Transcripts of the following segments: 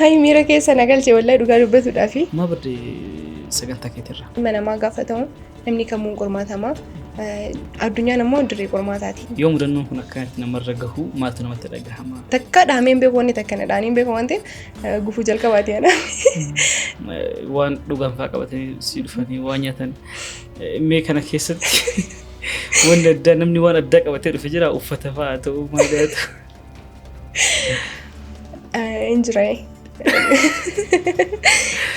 Hai miira keessa nagalchee wallahi dhugaa dubbatuudhaafi. Ma badde sagantaa keetirra. Ilma namaa gaafatamu namni kamuu qormaatama. Addunyaan ammoo dirree qormaataati. Yoo mudannoon kun akkanitti namarra gahu maaltu namatti dhagahama? Takka dhaameen beeku wanni takka na dhaaniin beeku waan ta'eef gufuu jalqabaati ana. Waan dhugaan fa'aa qabatanii si dhufanii waan nyaatan mee kana keessatti waan addaa namni waan addaa qabatee dhufe jira uffata fa'aa ta'uu maal jedhatu. Injira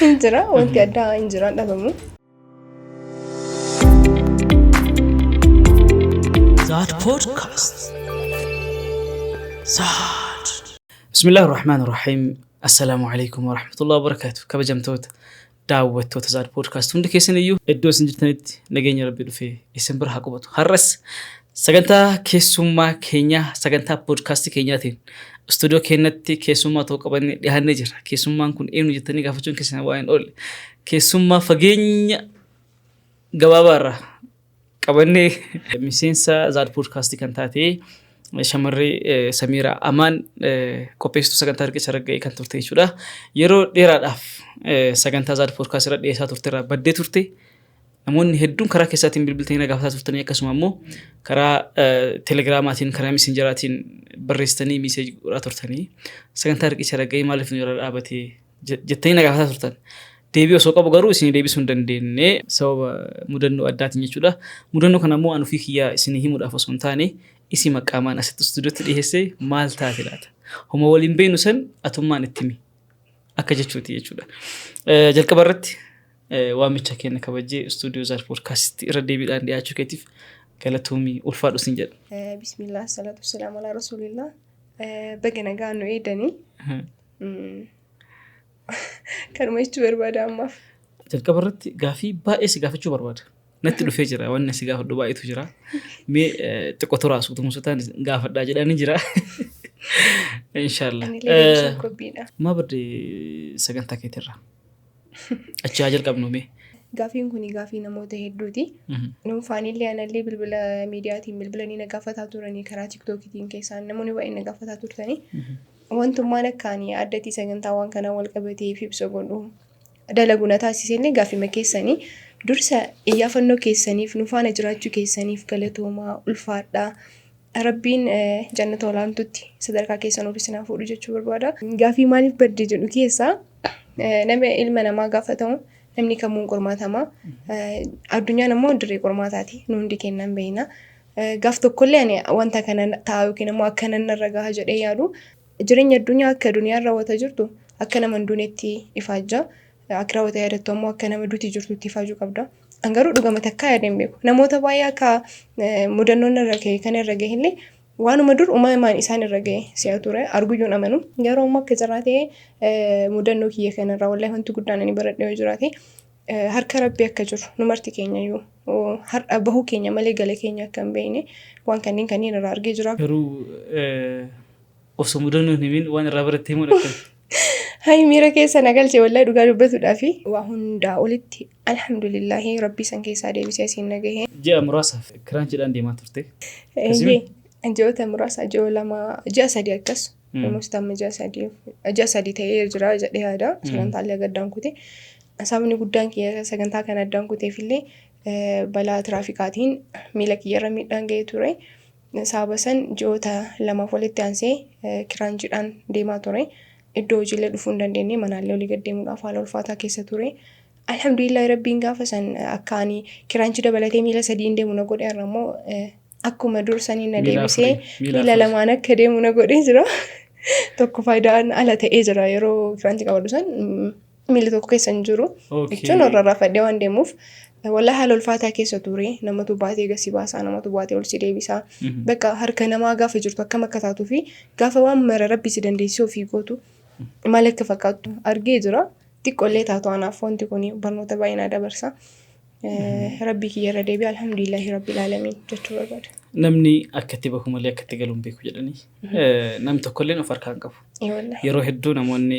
injira wanti addaa injira dhabamu. Zad Podcast. Zad. Bismillahir Rahmanir Rahim. Assalamu alaikum wa rahmatullahi wa barakatuh. Kabajamtoota daawwattoota Zad Podcast hundi keessan iyyuu iddoo isin jirtanitti nageenya Rabbi dhufee isin bira haa qubatu. Har'as sagantaa keessummaa keenya sagantaa podcast keenyaatiin studio keenyatti keessummaa ta'uu qabannee dhiyaannee jira. Keessummaan kun eenyu jettanii gaafachuun keessan waa'een oolle. Keessummaa fageenya gabaabaarraa qabannee miseensa Zad Podcast kan taate shamarree Samiraa Amaan qopheessituu sagantaa Riqicha Ragga'ee kan turte jechuudha. Yeroo dheeraadhaaf sagantaa Zad Podcast irra dhiyeessaa turteerraa baddee turte. Namoonni hedduun karaa keessaatiin bilbiltanii gaafataa turtanii akkasuma immoo karaa telegiraamaatiin karaa messengeraatiin barreessitanii meseejii godhaa turtanii sagantaa Riqicha Ragga'ee maaliif nu irra dhaabatee jettanii gaafataa turtan. Deebii osoo qabu garuu isin deebisuu hin dandeenye sababa mudannoo addaatiin jechuudha. Mudannoo kana immoo ani ofii kiyyaa isin himuudhaaf osoo hin taane isi maqaamaan asitti stuudiyootti dhiyeessee maal taate laata? Homa waliin beenu san atummaan itti himi akka jechuuti jechuudha. Jalqaba irratti waamicha keenya kabajee stuudiyoo Zad Podcast irra deebiidhaan dhiyaachuu keetiif galatoomii ulfaadhu sin jedha. Bismillah salatu wassalamu ala rasulillah. Baga nagaa nu eedanii. Kanuma jechuu barbaada ammaaf. Jalqaba irratti gaafii baay'ee si gaafachuu barbaada. Natti dhufee jira wanni si gaafadhu baay'eetu jira. Mee xiqqoo toraasuutu musotaan gaafadhaa jedhanii jira. Inshallah. Ma badde sagantaa keetirra. Achi haa jalqabnu mee. Gaafiin kuni gaafii namoota hedduuti. Dhuunfaanillee anallee bilbila miidiyaatiin bilbilanii na gaafataa turanii karaa tiktookiitiin keessaan namoonni baay'ee na gaafataa turtanii. Wantummaan akkaanii addatti sagantaa waan kanaa wal qabateef ibsa godhu dalagu na taasisellee gaafii keessanii dursa iyyaafannoo keessaniif nufaana jiraachuu keessaniif galatoomaa ulfaadhaa. Rabbiin jannata olaantutti sadarkaa keessan ol isinaa fuudhu jechuu barbaada. Gaafii maaliif badde jedhu keessaa nama ilma namaa gaafatamu namni kamuu qormaatama. Addunyaan ammoo dirree qormaataati. Nu hundi kennan beekna. Gaaf tokkollee ani wanta kana taa'u yookiin immoo akka narra gahaa jedhee yaadu jireenya addunyaa akka duniyaan raawwataa jirtu akka nama duunetti ifaajja. Akka raawwataa yaadattu ammoo akka nama duuti jirtutti ifaajuu qabda. Angaruu dhugama takkaa yaadeen beeku. Namoota baay'ee akka mudannoon irra ga'e kan irra ga'e illee waanuma dur uumamaan isaan irra ga'e si'a ture arguyyuun amanu. Yeroo ammoo akka jirraa ta'ee mudannoo kiyya kanarraa wallahi wanti guddaan ani baradhee yoo jiraate harka Rabbii akka jiru numarti keenya iyyuu har'a bahuu keenya malee gala keenya akka hin beekne waan kanneen irraa argee jira. Garuu osoo mudannoon himin waan irraa barattee mudatan. Hai miira keessa nagalchee wallahi dhugaa dubbatuudhaafi waa hundaa olitti alhamdulillahi Rabbii san keessaa deebisee siin nagahee. Ji'a muraasaaf kiraanchiidhaan deemaa turte. Ji'oota muraasa ji'a lama ji'a sadii akkas. Namoota amma ji'a sadii ta'ee jira jedhee yaada. Sagantaalee gaddaan kute. Sabni guddaan kiyya sagantaa kana addaan kuteefillee balaa tiraafikaatiin miila kiyyarra miidhaan ga'ee ture. Sababa san ji'oota lamaaf walitti aansee kiraanchiidhaan deemaa ture. Iddoo hojiilee dhufuu hin dandeenye manaallee olii gaddeemuudhaaf haala ulfaataa keessa ture. Alhamdulillah Rabbiin gaafa san akka ani kiraanchi dabalatee miila sadii hin deemu na godhe irra immoo akkuma dursanii na deebisee miila lamaan akka deemu na godhee jira. Tokko faayidaan ala ta'ee jira yeroo kiraanchi qabadu san miila tokko keessa hin jiru. Jechuun irra raafadhee waan deemuuf wallahi haala ulfaataa keessa ture. Namatu baatee gasi baasaa namatu baatee ol si deebisaa. Bakka harka namaa gaafa jirtu akkam akka taatuu fi gaafa waan mara Rabbi si dandeessee ofii gootu maal akka fakkaatu argee jira. Xiqqoollee taatu anaaf wanti kun barnoota baay'inaa dabarsa. Rabbii kiyya irra deebi'ee alhamdulillahi rabbil aalamiin jechuu barbaada. Namni akkatti bahu malee akkatti galuun beeku jedhanii namni tokkolleen of harkaan qabu. Yeroo hedduu namoonni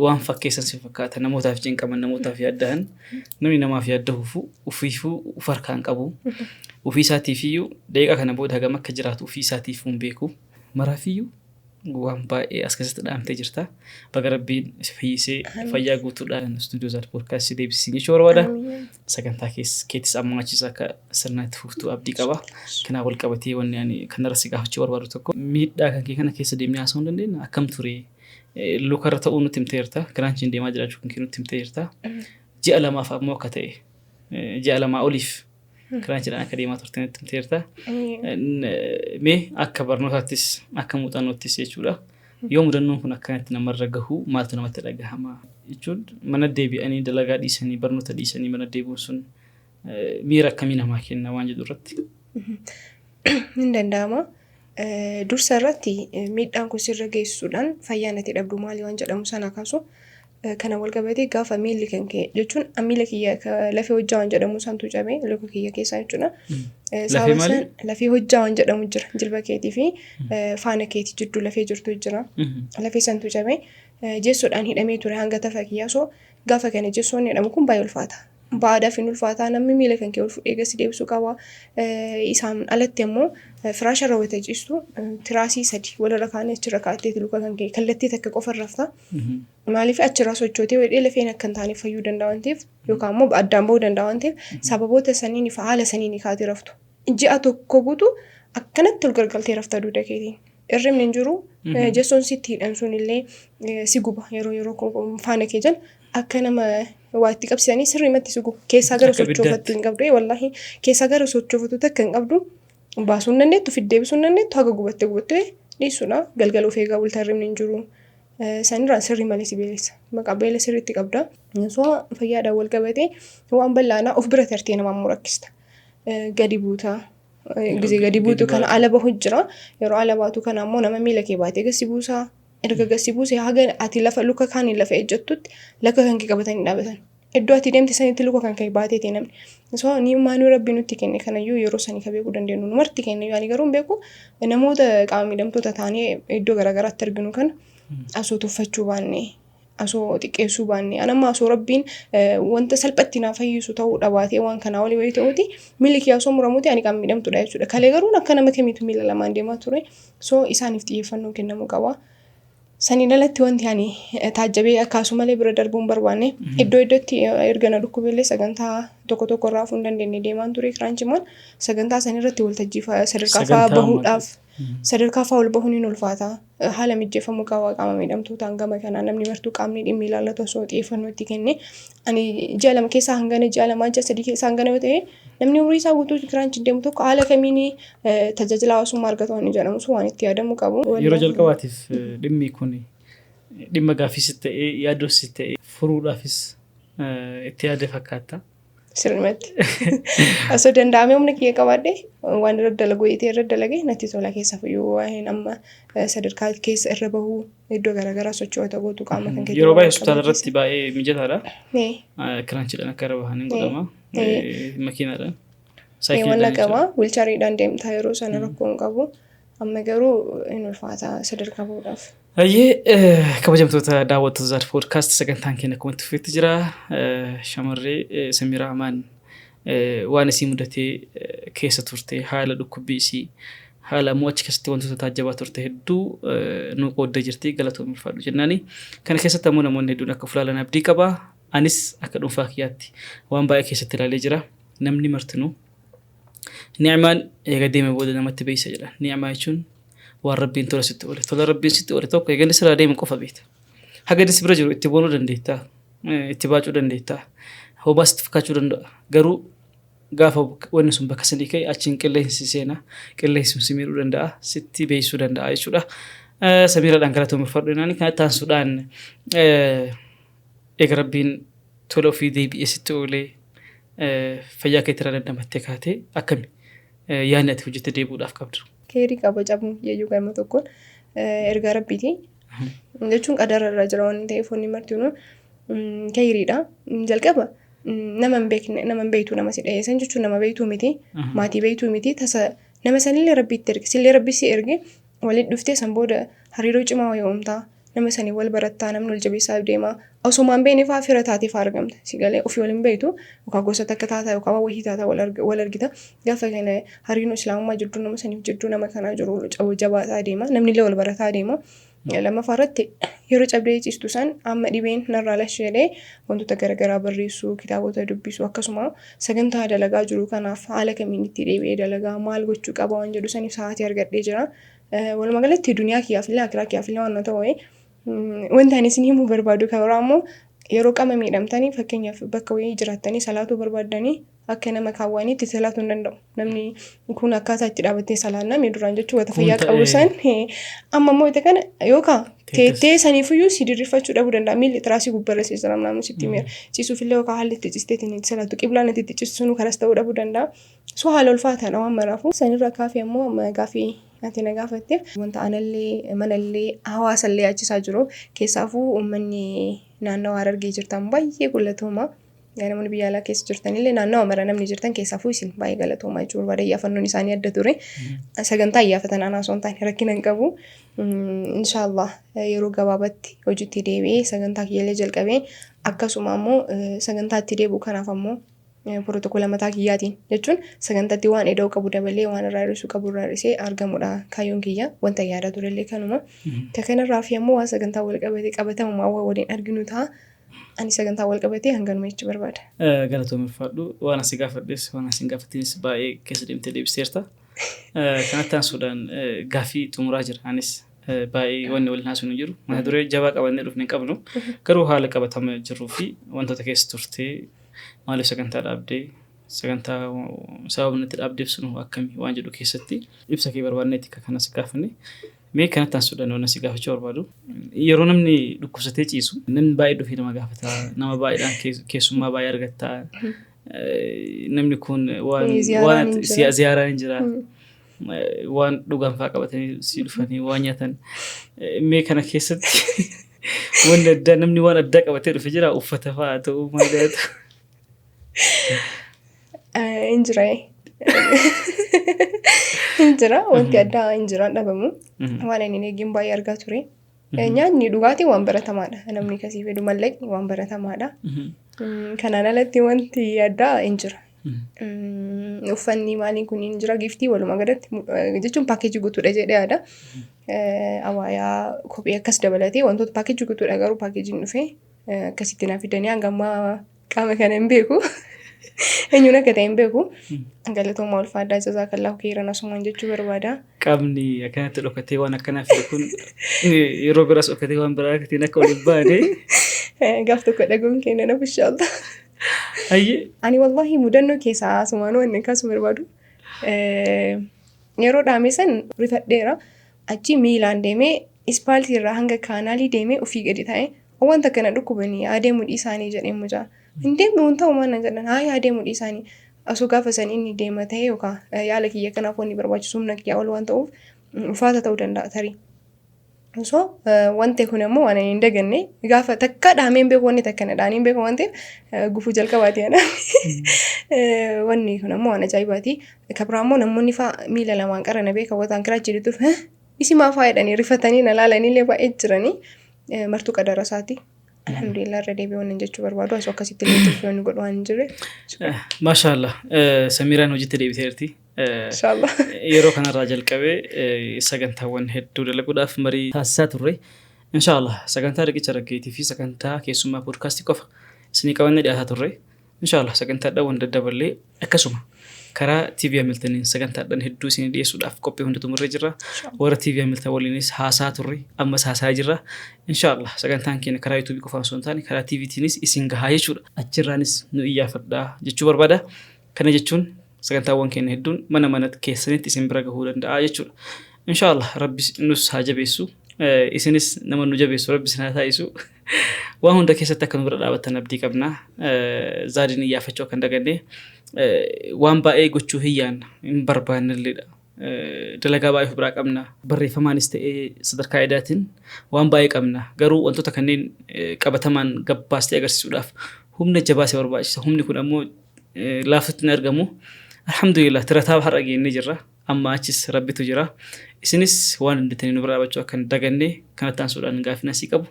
waan fakkeessan si fakkaata namootaaf cinqaman namootaaf yaaddahan namni namaaf yaaddahuufu ufiifuu of harkaan qabu. Ofii isaatiifiyyuu daqiiqaa kana booda hagam akka jiraatu ofii isaatiifuu hin beeku. Maraafiyyuu waan baay'ee as keessatti dhaamtee jirta. Baga Rabbiin si fayyisee fayyaa guutuudhaan istuudiyoo Zaad Poodkaastii deebisii jechuu barbaada. Sagantaa keettis amma achiis akka sirnaatti fuftuu abdii qaba. Kanaaf wal qabatee wanni ani kanarra si gaafachuu barbaadu tokko miidhaa kan kee kana keessa deemnee haasa'uu hin dandeenya akkam ture lukarra ta'uu nutti himteerta kiraanchiin deemaa jiraachuu kan kee nutti himteerta. Ji'a lamaaf ammoo akka ta'e ji'a lamaa oliif kiraanchiidhaan akka deemaa turte nutti himteerta. Mee akka barnootaattis akka muuxannoottis jechuudha. Yoo mudannoon kun akkanatti namarra gahu maaltu namatti dhagahama jechuun mana deebi'anii dalagaa dhiisanii barnoota dhiisanii mana deebi'uun sun miira akkamii namaa kenna waan jedhu irratti. Hin danda'ama. Dursa irratti miidhaan kun sirra geessuudhaan fayyaa natti dhabdu maali waan jedhamu sana kaasu kana wal qabatee gaafa miilli kan kee jechuun miila kiyya lafee hojjaa waan jedhamu santu cabee luka kiyya keessaa jechuudha. Lafee hojjaa waan jedhamu jira jilba keetii fi faana keetii jidduu lafee jirtu jira. Lafee santu cabee jessoodhaan hidhamee ture hanga tafa kiyyaa soo gaafa kana jessoon hidhamu kun baay'ee ulfaata. Baadaaf hin ulfaataa namni miila kan kee ol fudhee gasi deebisuu qaba. Isaan alatti immoo firaasha irra wayita ciistu tiraasii 3 walirra kaanee achirra kaa'attee luka kan kee kallattii takka qofa rafta. Maaliif achirraa sochootee wadhee lafeen akka hin taane fayyuu danda'a waan ta'eef yookaan immoo addaan bahuu danda'a waan ta'eef sababoota saniin fi haala saniin kaatee raftu. Ji'a tokko guutuu akkanatti ol gargaltee rafta duuda keetiin. Irrimni hin jiru jessoon sitti hidhan sun illee si guba yeroo faana kee jala akka nama waatti qabsanii sirriimatti si guba. Keessaa gara sochoofattu hin qabdu wallaahi keessaa gara sochoofatu takka hin qabdu baasuun dandeettu fiddeebisuun dandeettu haga gubattee dhiissuudha galgala of eegaa bultaa irrimni hin jiru. Sanirraan sirrii malee si beelessa. Maqaa beela sirriitti qabda. Soo fayyaadhaan wal qabatee waan bal'aanaa of bira tartee namaa murakkista. Gadi buutaa. Gizee gadi buutu kana ala bahu jira. Yeroo ala baatu kana ammoo nama miila kee baatee gasi buusaa. Erga gasi buusee haga ati lafa luka kaanii lafa ejjattutti lakka kan kee qabatanii dhaabatan. Iddoo ati deemte sanitti luka kan kee baateeti namni. Soo ni maanuu rabbi nutti kenne kanayyuu yeroo sanii ka beekuu dandeenyu numarti kenne yaani garuu hin beeku namoota qaama miidhamtoota taanee iddoo garaagaraatti arginu kana asoo tuffachuu baannee asoo xiqqeessuu baannee anamma asoo rabbiin wanta salphatti naa fayyisu ta'uu dhabaatee waan kanaa olii wayii ta'uuti miilli kiyyaa asoo muramuuti ani qaama miidhamtuudha jechuudha. Kalee garuu akka nama kamiitu miila lamaan deemaa ture. Soo isaaniif xiyyeeffannoo kennamuu qaba. Saniin alatti wanti ani taajjabee akkasumallee bira darbuun barbaanne iddoo iddootti erga na dhukkubeellee sagantaa tokko raafuu hin dandeenye deemaan ture kiraanchimaan sagantaa sanirratti waltajjii sadarkaa fa'aa bahuudhaaf sadarkaa fa'aa ol bahuun hin ulfaata. Haala mijeeffamuu qaba qaama miidhamtootaan gama kanaa namni martuu qaamni dhimmi ilaallatu osoo xiyyeeffannoo itti kenne ani ji'a lama keessaa hangana ji'a lamaa ji'a sadii keessaa hangana yoo ta'e namni umurii isaa guutuu kiraanchi deemu tokko haala kamiin tajaajila hawaasummaa argatu waan jedhamu waan itti yaadamuu qabu. Yeroo jalqabaatiif dhimmi kun dhimma gaaffiis ta'ee yaaddoos ta'ee furuudhaafis itti yaade fakkaata. Sirriimatti. Asoo danda'amee humna kiyya qabaadhee waan irra dalaguu irra dalagee natti tola keessa fayyuu waan amma sadarkaa keessa irra bahuu iddoo garaagaraa sochoota gootu qaama kan keessa. Yeroo baay'ee hospitaala irratti baay'ee mijataadha. Kiraanchiidhaan akka irra bahaniin godhama. Makiinaadhaan. Wanna qaba wiilchariidhaan deemtaa yeroo sana rakkoo hin qabu. Amma garuu hin ulfaata sadarkaa bahuudhaaf. Kabajamtoota daawwattoota Zaad Poodkaastii sagantaan keenya akkuma tufeetti jira. Shamarree Samiraa Amaan waan isii mudatee keessa turte haala dhukkubbii isii haala ammoo achi keessatti wantoota taajjabaa turte hedduu nu qoodda jirti galatoomii ulfaadhu jennaani. Kana keessatti ammoo namoonni hedduun akka fulaalan abdii qaba. Anis akka dhuunfaa kiyyaatti waan baay'ee keessatti ilaalee jira. Namni martinuu ni'maan eega deeme booda namatti beeysa jedha. Ni'maa jechuun waan rabbiin tola sitti oole. Tola rabbiin sitti oole tokko eegalli sirraa deemu qofa beekta. Haga dis bira jiru itti boonuu dandeettaa. Itti baacuu dandeettaa. Hobaa sitti fakkaachuu danda'a. Garuu gaafa wanni sun bakka sadii ka'e achiin qilleensi seenaa. Qilleensi sun si miidhuu danda'a. Sitti beeysuu danda'a jechuudha. Samiiraadhaan galatoomii ulfaadhu jennaani. Kana taasisuudhaan eega rabbiin tola ofii deebi'ee sitti oolee fayyaa keetti irraa dandamattee kaatee akkami yaadni ati hojjettee deebi'uudhaaf qabdu. Keerii qaba cabuu jechuun gama tokkoon erga rabbiiti. Jechuun qadara irra jira waan ta'eef wanni martiinuu keeriidha. Jalqaba nama hin beekne nama hin beektu nama si dhayeessan jechuun nama beektuu miti maatii beektuu miti tasa nama sanillee rabbiitti erge sillee rabbi si erge walitti dhuftee san booda hariiroo cimaa wayii uumtaa nama sanii wal barattaa namni wal jabeessaa deema. Osumaan beekne fa'aa fira taateef argamta. Si galee ofii waliin beektu yookaan gosa takka taataa yookaan wahii taataa wal argita. Gaafa kana hariiroo islaamummaa jidduu nama saniif jidduu nama kanaa jiru jabaataa deema. Namni illee wal barataa deema. Lammaffaa irratti yeroo cabdee ciistu san amma dhibeen narraa lashee wantoota garaagaraa barreessuu kitaabota dubbisuu akkasuma sagantaa dalagaa jiru kanaaf haala kamiin itti deebi'ee dalagaa maal gochuu qaba waan jedhu saniif sa'aatii argadhee jira. Walumaa galatti duniyaa kiyyaaf illee akiraa kiyyaaf illee waan ta'u wanta ani isin himuu barbaadu karaa immoo yeroo qama miidhamtanii fakkeenyaaf bakka wayii jiraattanii salaatuu barbaadanii akka nama kaawwaniitti salaatuu hin danda'u. Namni kun akkaataa itti dhaabattee salaanname duraan jechuu wata fayyaa qabu san amma immoo itti kana yookaan teettee saniifiyyuu si dirrifachuu dhabuu danda'a. Miilli tiraasii gubbarra seesara naannoo sitti miira. Ciisuufillee yookaan haalli itti ciisteetiin itti salaatu qiblaan itti ciisuun kanas ta'uu dhabuu danda'a. So haala ulfaataadha waan maraafu. Sanirra kaafee ammoo gaafii ati na gaafatteef wanta anallee manallee hawaasallee achisaa jiru keessaafuu uummanni naannoo Harargee jirtan baay'ee galatooma. Namoonni biyya alaa keessa jirtanillee naannoo mara namni jirtan keessaafuu isin baay'ee galatooma jechuudha. Baay'ee iyyafannoon isaanii adda ture. Sagantaa iyyafatan anaa osoo hin taane rakkina hin qabu. Inshaallah yeroo gabaabatti hojiitti deebi'ee sagantaa kiyyaalee jalqabee akkasuma ammoo sagantaa itti deebi'u kanaaf ammoo protokoola mataa kiyyaatiin jechuun sagantaatti waan eda'u qabu dabalee waan irraa hir'isuu qabu irraa hir'isee argamudha kaayyoon kiyya wanta yaada turellee kanuma. Kanarraa fi ammoo waan sagantaa wal qabatee qabatamummaa waan waliin arginu ta'a. Ani sagantaa wal qabatee hanganuma jechuu barbaada. Galatoomii ulfaadhu waan asii gaafadhes waan asiin gaafattinis baay'ee keessa deemtee deebiseerta. Kanatti aansuudhaan gaafii xumuraa jira. Anis baay'ee wanni waliin haasofnu jiru. Mata duree jabaa qabannee dhufne hin qabnu. Garuu haala qabatama jiruu fi wantoota keessa turtee maaliif sagantaa dhaabdee sagantaa sababni itti dhaabdeef sunu akkamii waan jedhu keessatti ibsa kee barbaadneetti kanas gaafanne. Mee kanatti aansuudhaan waan asii gaafachuu barbaadu. Yeroo namni dhukkubsatee ciisu namni baay'ee dhufee nama gaafata. Nama baay'eedhaan keessummaa baay'ee argatta. Namni kun waan ziyaaraan hin jira. Waan dhugaan fa'aa qabatanii si dhufanii waan nyaatan. Mee kana keessatti waan addaa namni waan addaa qabatee dhufe jira uffata fa'aa ta'uu maal yaadu. Injira injira wanti addaa injiraan dhabamu waan inni eegin baay'ee argaa ture. Nyaanni dhugaatii waan baratamaadha. Namni kasii fedhu mallaqni waan baratamaadha. Kanaan alatti wanti addaa injira. Uffanni maaliin kun injira giftii walumaa galatti jechuun paakeejii guutuudha jedhee yaada. Awaayaa kophee akkas dabalatee wantoota paakeejii guutuudha garuu paakeejiin dhufee akkasitti naaf fidanii hanga ammaa qaama kana hin beeku. Eenyuun akka ta'e hin beeku. Galatooma ulfaadhaa jazaakallaahu khairan asumaan jechuu barbaada. Qaamni akkanatti dhokatee waan akkanaaf kun yeroo biraas dhokatee waan biraa akkatiin akka waliin baane. Gaaf tokko dhaguun keenya naaf inshaallah. Ani wallahi mudannoo keessaa asumaan waan akkasuma barbaadu. Yeroo dhaame san rifadheera. Achi miilaan deemee ispaaltii irraa hanga kaanaalii deemee ofii gadi taa'ee wanta kana dhukkubanii adeemuu dhiisaanii jedhee mujaa. Hindeemnu wanta uumaan jedhan haa adeemuu dhiisaanii osoo gaafa san inni deema ta'e yookaan yaala kiyya kanaaf wanni barbaachisu humna kiyyaa ol waan ta'uuf ulfaata ta'uu danda'a tarii. So wanti kun ammoo waan hin daganne gaafa takka dhaameen beeku wanni takka na dhaaniin beeku waan ta'eef gufuu jalqabaati ana. Wanni kun ammoo waan ajaa'ibaati. Kabira ammoo namoonni fa'aa miila lamaan qarana beeka wataan kiraachi dhituuf isi maa fa'aa jedhanii rifatanii na laalaniillee baay'ee jiranii martuu qadara isaati. Alhamdulillah irra deebi'ee waan jechuu barbaadu asoo akkasitti illee turfiyoonni godhu waan hin jirre. Maashaallah Samiiraan hojiitti deebiteerti. Inshaallah. Yeroo kanarraa jalqabee sagantaawwan hedduu dalaguudhaaf marii taasisaa turre. Inshaallah sagantaa riqicha raggeetii fi sagantaa keessummaa poodkaastii qofa isinii qabannee dhiyaataa turre. Inshaallah sagantaadhaan daddaballee akkasuma karaa TV Hamiltoniin sagantaadhaan hedduu isinii dhiyeessuudhaaf qophii hunda xumurree jirra. Warra TV Hamilton waliinis haasaa turre ammas haasaa jirra. Inshaallah sagantaan keenya karaa YouTube qofaan osoo hin taane karaa TVtiinis isin gahaa jechuudha. Achirraanis nu iyyaafadhaa jechuu barbaada. Kana jechuun sagantaawwan keenya hedduun mana keessanitti isin bira gahuu danda'a jechuudha. Inshaallah Rabbi nus haa jabeessu. Isinis nama nu jabeessu Rabbi isin haa taasisu. Waan hunda keessatti akka nu bira dhaabatan abdii qabna. Zaadiin iyyaafachuu kan daganne waan baay'ee gochuu hiyyaan hin barbaannelleedha. Dalagaa baay'ee biraa qabna. Barreeffamaanis ta'ee sadarkaa edaatiin waan baay'ee qabna. Garuu wantoota kanneen qabatamaan gabbaastee agarsiisuudhaaf humna jabaasee barbaachisa. Humni kun ammoo laafutti hin argamu. Alhamdulillah tirataa har'a geennee jirra. amma achis rabbitu jira isinis waan inditanii nu baraabachuu akka daganne kanattaan suudhaan gaafina si qabu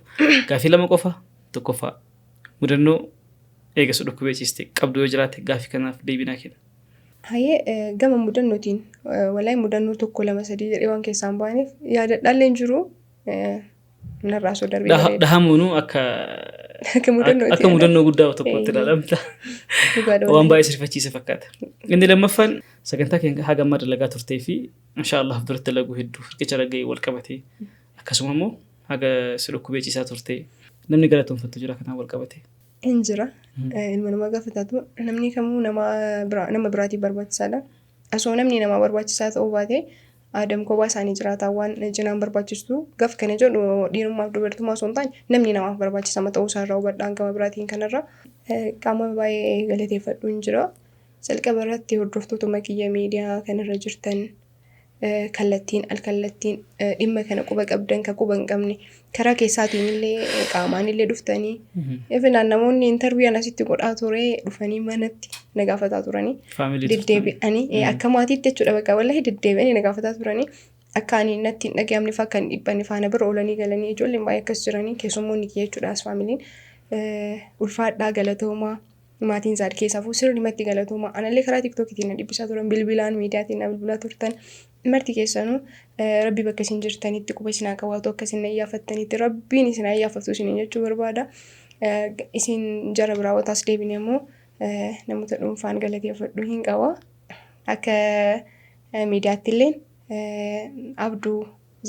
gaafii lama qofa tokkofa mudannoo eegasu dhukkubee ciiste qabdu yoo jiraate gaafii kanaaf deebinaa kenna. Hayyee gama mudannootiin walaa mudannoo tokko lama sadii jedhee waan keessaan baaneef yaadadhaalleen jiru narraa soo darbee dhahamuunu akka mudannoo guddaa tokkotti ilaalamta waan baay'ee sirfachiisa fakkaata. Inni lammaffaan sagantaa keenya haga amma dalagaa turtee fi inshaallah duratti dalaguu hedduu hirqicha raggee wal qabatee akkasuma immoo haga si dhukkubee ciisaa turtee namni galatoonfattu jira kanaan wal qabatee. Injira ilma namaa gaafataatu namni kamuu nama biraatii barbaachisaadha. Asoo namni nama barbaachisaa ta'uu baate aadam kophaa isaanii jiraataa waan jinaan barbaachistu gaaf kana jedhu dhiirummaaf dubartummaa osoo hin taane namni namaaf barbaachisama ta'uu isaarraa hubadhaan gama biraatiin kanarra qaama baay'ee galateeffadhu injira. Jalqaba irratti hordoftoota makiyya miidiyaa kanarra jirtan kallattiin alkallattiin dhimma kana quba qabdan ka quba hin qabne karaa keessaatiin illee qaamaan illee dhuftanii efinaan namoonni interviyuu asitti godhaa ture dhufanii manatti na gaafataa turanii deddeebi'anii akka maatiitti jechuudha bakka wallahi deddeebi'anii na gaafataa turanii akka ani natti hin dhaga'amne fa'aa kan dhiphanne faana bira oolanii galanii ijoolleen baay'ee akkas jiranii keessummoonni kiyya jechuudha as faamiliin ulfaadhaa galatoomaa maatiin isaanii keessaafuu sirrimatti galatoomaa anallee karaa tiktookiitiin na dhibbisaa turan bilbilaan miidiyaatiin na bilbilaa turtan marti keessanuu rabbi bakka isin jirtanitti quba isin qabaatu akka isin ayyaaffattanitti rabbiin isin ayyaaffattu isin jechuu barbaada. Isin jara biraawwataas deebine immoo namoota dhuunfaan galateeffadhu hin qaba. Akka miidiyaatti illee abduu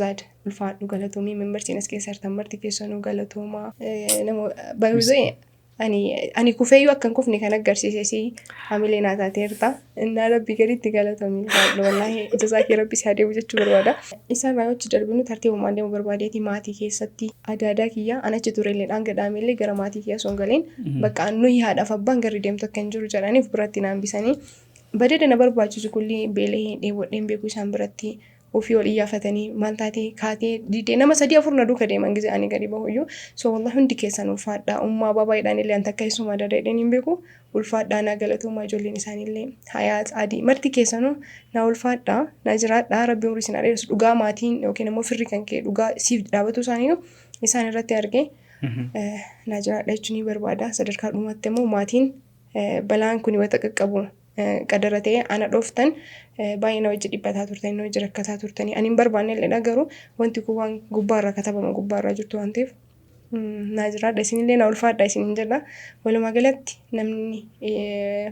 zaad ulfaadhu galatoomii membarsiin as keessa jirtan marti keessanuu galatoomaa baay'ee ani kufeeyyuu akkan kufne kan agarsiise hamilee naa taateerta innaa rabbi gaditti galatoomii ulfaadhu wallaahi ijazaa kee rabbi si adeemu jechuu barbaada. Isaan raayyochi darbinu tartiibumaan deemu barbaadeeti maatii keessatti adaadaa kiyya anachi turellee dhaangadhaamellee gara maatii kiyya osoo hin galiin bakka nuyi haadhaaf abbaan garri deemtu akka hin jiru jedhaniif biratti naan bisanii badeeda na barbaachisu kulli beelee dheebodheen beekuu isaan biratti ofii ol iyyafatanii maal taatee kaatee didee nama 3-4 na duuka deeman gisee ani gadi bahuyyuu so wallahi hundi keessan ulfaadhaa ummaa babaayidhaan illee an takka isuma dadaadheen hin beeku ulfaadhaa naa galatoomaa ijoolleen isaaniillee hayaat adii marti keessanuu naa ulfaadhaa naa jiraadhaa rabbi umurii isin adeemsu dhugaa maatiin yookiin immoo firri kan kee dhugaa siif dhaabatu isaaniitu isaan irratti argee naa jiraadhaa jechuun ni barbaada. Sadarkaa dhumatti immoo maatiin balaan kun wata qaqqabu qadara ta'e ana dhooftan baay'ee na wajji dhiphataa turtanii na wajji rakkataa turtanii ani hin barbaanne illee garuu wanti kun waan gubbaarraa katabama gubbaarraa jirtu waan ta'eef naa jiraadha isinillee naa ulfaadha isin hin jedha. Walumaa galatti namni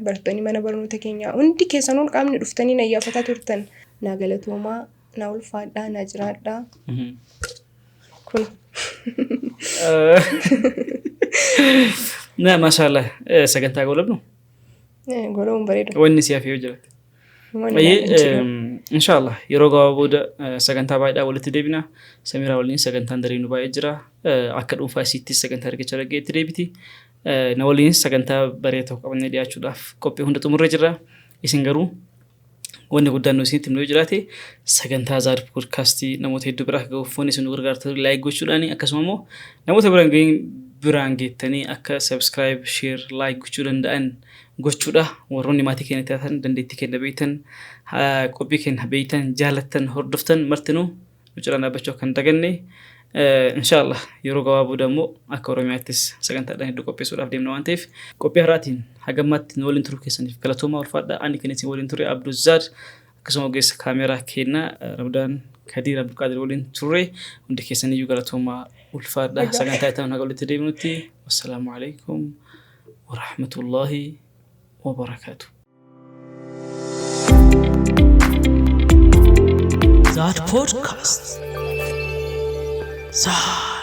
barattoonni mana barnoota keenyaa hundi keessanuu qaamni dhuftanii na iyyaafataa turtan naa galatoomaa naa ulfaadha naa jiraadha kun na mashallah sagantaa golabnu godhamuun bareedu wanni siyaaf yoo jiraate inshallah yeroo gabaabooda sagantaa baay'ee walitti deebina. Samiraa waliin sagantaan dareenu baay'ee jira akka dhuunfaa isiitti sagantaa argacha rageetti deebiti na waliin sagantaa bareedaa qabannee dhiyaachuudhaaf qophii hunda xumurree jira. Isin garuu wanni guddaan nu isinitti himnuu jiraate sagantaa Zaad Poodkaastii namoota hedduu biraa ga'uuf foon isin gargaartu laayik gochuudhaan akkasuma immoo namoota biraan geettanii akka subscribe share like gochuu danda'an gochuudha. Warroonni maatii keenya taatan dandeettii keenya beektan qophii keenya beektan jaalattan hordoftan martinuu nu ciraan dhaabbachuu kan daganne inshallah yeroo gabaabooda immoo akka Oromiyaattis sagantaadhaan hedduu qopheessuudhaaf deemna waan ta'eef qophii haraatiin hagammaatti nu waliin turuu keessaniif galatoomaa ulfaadhaa. Ani kan isin waliin ture Abduu Zaad akkasuma ogeessa kaameeraa keenya Ramadaan Kadir Abdulqaadir waliin turre hundi keessaniyyuu galatoomaa ulfaadhaa. Sagantaa itti naga walitti deebinutti wassalaamu alaikum wa rahmatullahi wa barakatuh. Zaad Podcast. Zaad.